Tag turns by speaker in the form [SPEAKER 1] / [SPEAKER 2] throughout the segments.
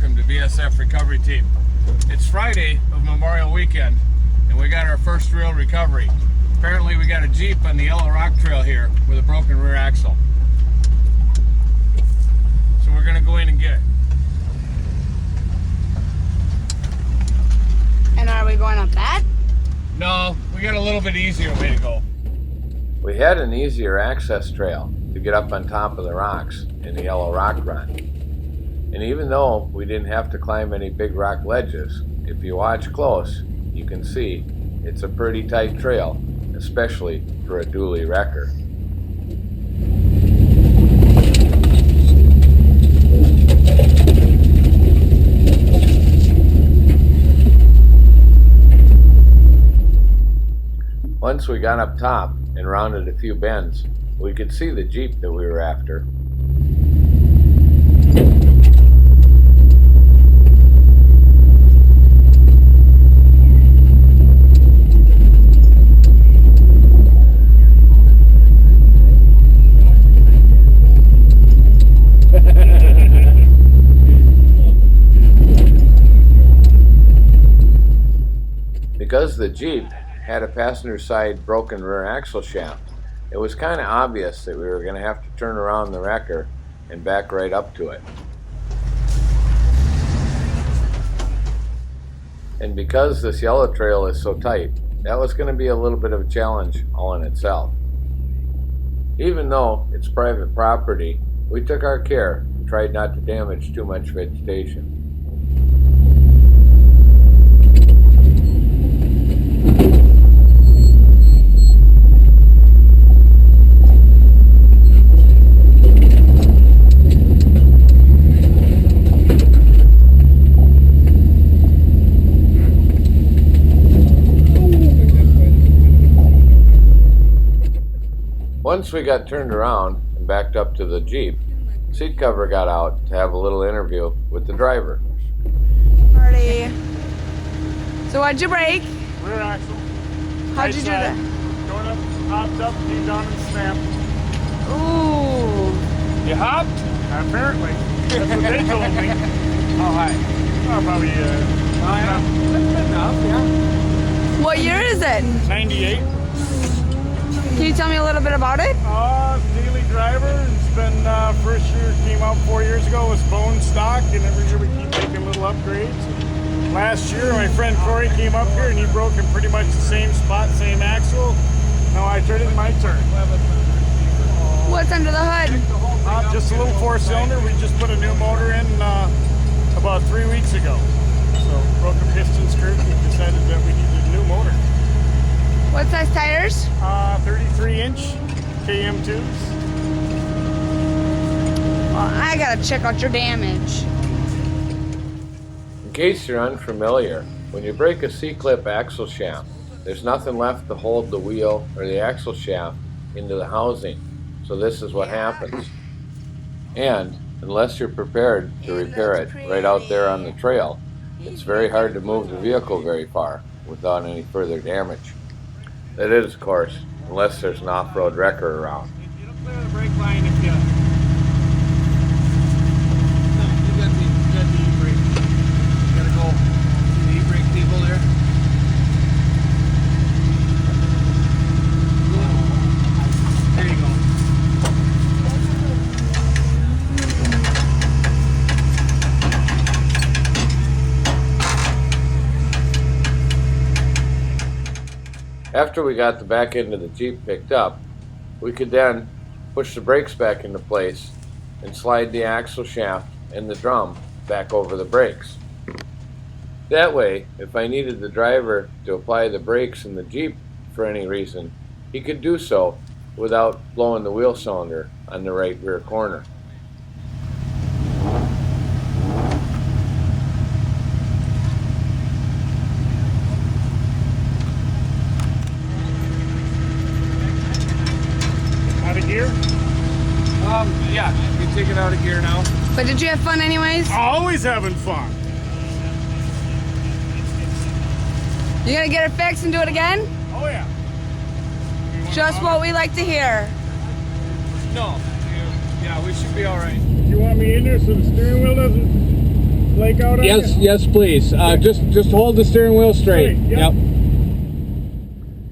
[SPEAKER 1] welcome to BSF Recovery Team. It's Friday of Memorial Weekend and we got our first real recovery. Apparently we got a Jeep on the Yellow Rock Trail here with a broken rear axle. So we're gonna go in and get it.
[SPEAKER 2] And are we going up that?
[SPEAKER 1] No, we got a little bit easier way to go.
[SPEAKER 3] We had an easier access trail to get up on top of the rocks in the Yellow Rock Run. And even though we didn't have to climb any big rock ledges, if you watch close, you can see it's a pretty tight trail, especially for a dually wrecker. Once we got up top and rounded a few bends, we could see the Jeep that we were after. Because the Jeep had a passenger side broken rear axle shaft, it was kind of obvious that we were going to have to turn around the wrecker and back right up to it. And because this yellow trail is so tight, that was going to be a little bit of a challenge all in itself. Even though it's private property, we took our care and tried not to damage too much vegetation. Once we got turned around and backed up to the Jeep, seat cover got out to have a little interview with the driver.
[SPEAKER 2] Marty. So why'd you break?
[SPEAKER 4] Rear axle.
[SPEAKER 2] How'd you do that?
[SPEAKER 4] Going up, hopped up, came down and snapped.
[SPEAKER 2] Ooh.
[SPEAKER 1] You hopped?
[SPEAKER 4] Apparently. That's what they told me.
[SPEAKER 1] How high?
[SPEAKER 4] Oh, probably
[SPEAKER 1] That's good enough, yeah.
[SPEAKER 2] What year is it?
[SPEAKER 4] 98.
[SPEAKER 2] Can you tell me a little bit about it?
[SPEAKER 4] Daily driver. It's been, first year came out 4 years ago, was bone stock, and every year we keep making little upgrades. Last year, my friend Corey came up here and he broke in pretty much the same spot, same axle. Now I turned it, my turn.
[SPEAKER 2] What's under the hood?
[SPEAKER 4] Just a little 4-cylinder. We just put a new motor in about 3 weeks ago. So broke a piston screw and decided that we needed a new motor.
[SPEAKER 2] What size tires?
[SPEAKER 4] 33-inch KM2s.
[SPEAKER 2] Well, I gotta check out your damage.
[SPEAKER 3] In case you're unfamiliar, when you break a C-clip axle shaft, there's nothing left to hold the wheel or the axle shaft into the housing. So this is what happens. And unless you're prepared to repair it right out there on the trail, it's very hard to move the vehicle very far without any further damage. That is, of course, unless there's an off-road wrecker around.
[SPEAKER 1] You don't clear the brake line if you... No, you got the e-brake. You gotta go to the e-brake people there. There you go.
[SPEAKER 3] After we got the back end of the Jeep picked up, we could then push the brakes back into place and slide the axle shaft and the drum back over the brakes. That way, if I needed the driver to apply the brakes in the Jeep for any reason, he could do so without blowing the wheel cylinder on the right rear corner.
[SPEAKER 4] Out of gear?
[SPEAKER 1] Yeah, you can take it out of gear now.
[SPEAKER 2] But did you have fun anyways?
[SPEAKER 4] Always having fun.
[SPEAKER 2] You gonna get it fixed and do it again?
[SPEAKER 4] Oh yeah.
[SPEAKER 2] Just what we like to hear.
[SPEAKER 1] No. Yeah, we should be all right.
[SPEAKER 4] You want me in there so the steering wheel doesn't flake out on
[SPEAKER 1] Yes,
[SPEAKER 4] you?
[SPEAKER 1] yes, please. Just hold the steering wheel straight.
[SPEAKER 4] Straight, yep.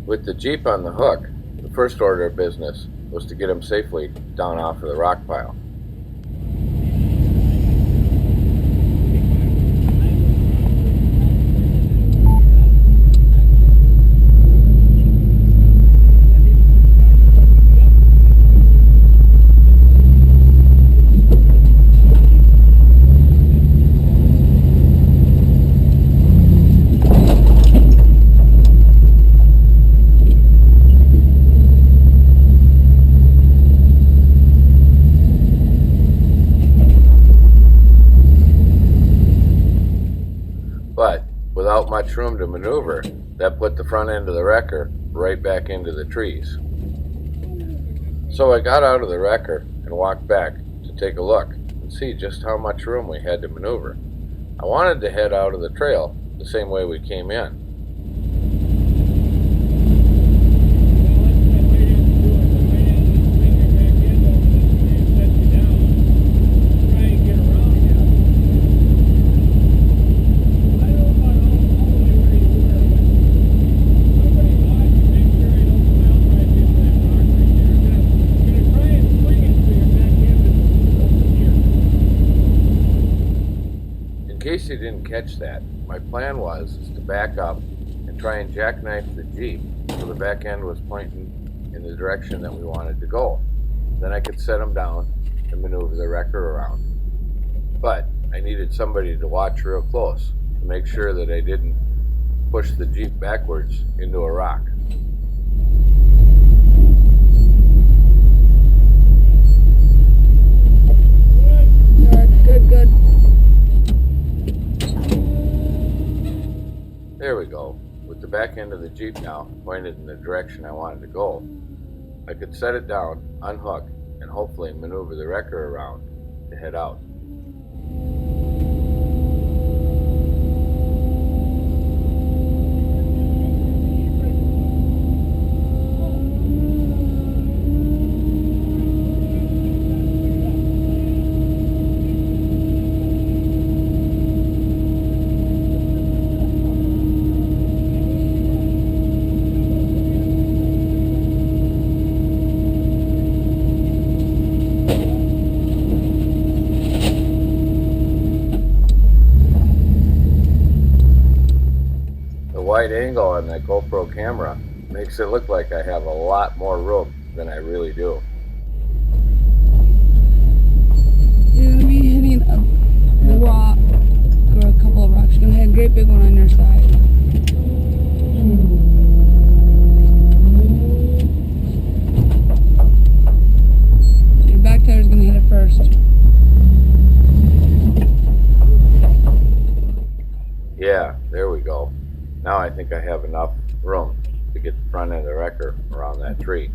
[SPEAKER 3] With the Jeep on the hook, the first order of business was to get him safely down off of the rock pile. But without much room to maneuver, that put the front end of the wrecker right back into the trees. So I got out of the wrecker and walked back to take a look and see just how much room we had to maneuver. I wanted to head out of the trail the same way we came in. In case you didn't catch that, my plan was to back up and try and jackknife the Jeep so the back end was pointing in the direction that we wanted to go. Then I could set them down and maneuver the wrecker around. But I needed somebody to watch real close to make sure that I didn't push the Jeep backwards into a rock.
[SPEAKER 2] Good.
[SPEAKER 3] There we go. With the back end of the Jeep now pointed in the direction I wanted to go, I could set it down, unhook, and hopefully maneuver the wrecker around to head out. The wide angle on that GoPro camera makes it look like I have a lot more room than I really do.
[SPEAKER 2] You're gonna be hitting a rock or a couple of rocks. You're gonna hit a great big one on your side. Your back tire is gonna hit it first.
[SPEAKER 3] Yeah, there we go. Now I think I have enough room to get the front end of the wrecker around that tree.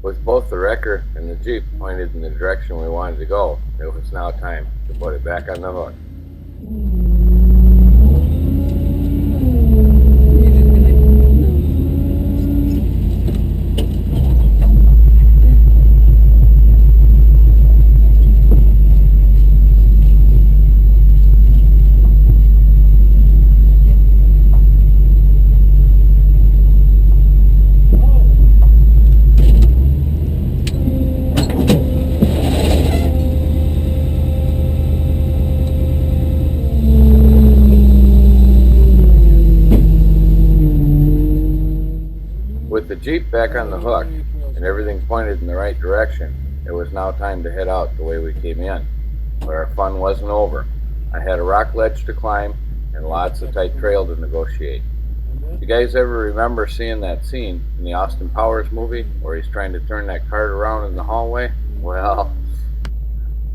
[SPEAKER 3] With both the wrecker and the Jeep pointed in the direction we wanted to go, it was now time to put it back on the hook. With the Jeep back on the hook and everything pointed in the right direction, it was now time to head out the way we came in. But our fun wasn't over. I had a rock ledge to climb and lots of tight trail to negotiate. You guys ever remember seeing that scene in the Austin Powers movie where he's trying to turn that cart around in the hallway? Well,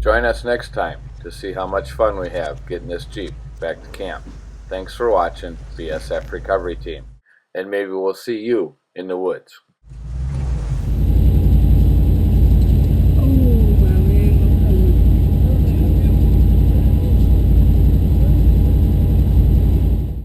[SPEAKER 3] join us next time to see how much fun we have getting this Jeep back to camp. Thanks for watching, BSF Recovery Team, and maybe we'll see you in the woods.